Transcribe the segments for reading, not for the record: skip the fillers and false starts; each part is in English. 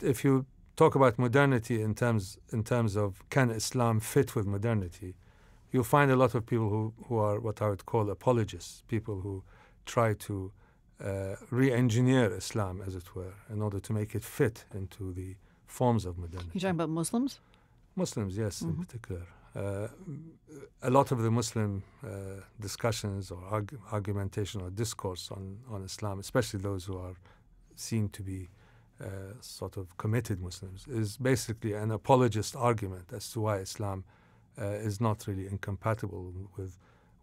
if you talk about modernity in terms of can Islam fit with modernity, you'll find a lot of people who are what I would call apologists, people who try to re-engineer Islam, as it were, in order to make it fit into the forms of modernity. You're talking about Muslims? Muslims, yes, in particular. A lot of the Muslim discussions or argumentation or discourse on Islam, especially those who are seen to be sort of committed Muslims, is basically an apologist argument as to why Islam is not really incompatible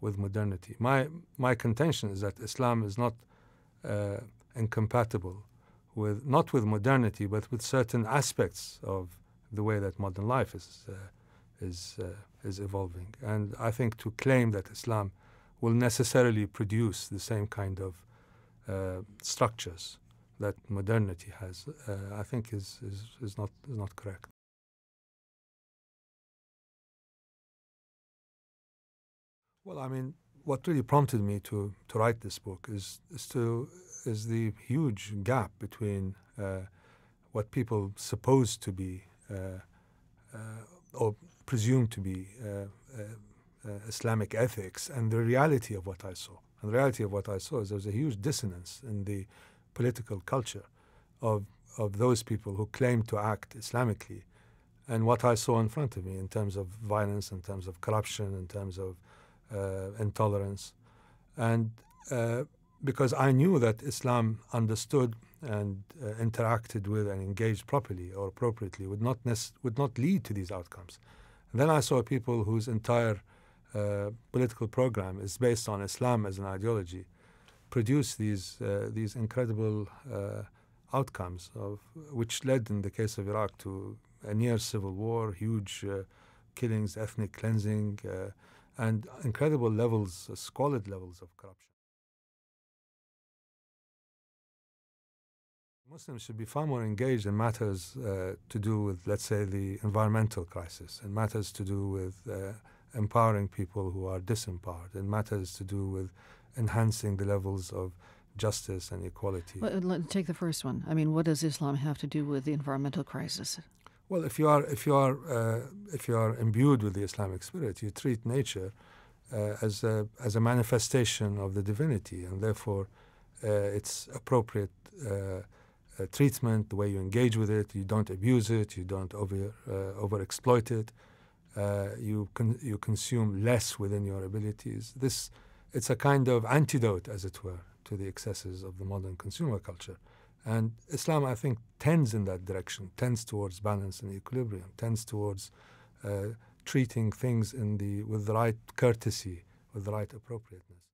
with modernity. My contention is that Islam is not incompatible not with modernity, but with certain aspects of the way that modern life is evolving. And I think to claim that Islam will necessarily produce the same kind of structures that modernity has, I think is not correct. Well, I mean, what really prompted me to write this book is the huge gap between what people suppose to be or presume to be Islamic ethics and the reality of what I saw. And the reality of what I saw is there was a huge dissonance in the political culture of those people who claim to act Islamically and what I saw in front of me in terms of violence, in terms of corruption, in terms of intolerance. And because I knew that Islam understood and interacted with and engaged properly or appropriately would not lead to these outcomes. And then I saw people whose entire political program is based on Islam as an ideology produce these incredible outcomes which led, in the case of Iraq, to a near civil war, huge killings, ethnic cleansing, and incredible levels, squalid levels of corruption. Muslims should be far more engaged in matters to do with, let's say, the environmental crisis, and matters to do with empowering people who are disempowered, and matters to do with enhancing the levels of justice and equality. Well, let's take the first one. I mean, what does Islam have to do with the environmental crisis? Well, if you are imbued with the Islamic spirit, you treat nature as a manifestation of the divinity, and therefore it's appropriate treatment, the way you engage with it. You don't abuse it, you don't overexploit it, you consume less within your abilities. It's a kind of antidote, as it were, to the excesses of the modern consumer culture. And Islam, I think, tends in that direction, tends towards balance and equilibrium, tends towards treating things with the right courtesy, with the right appropriateness.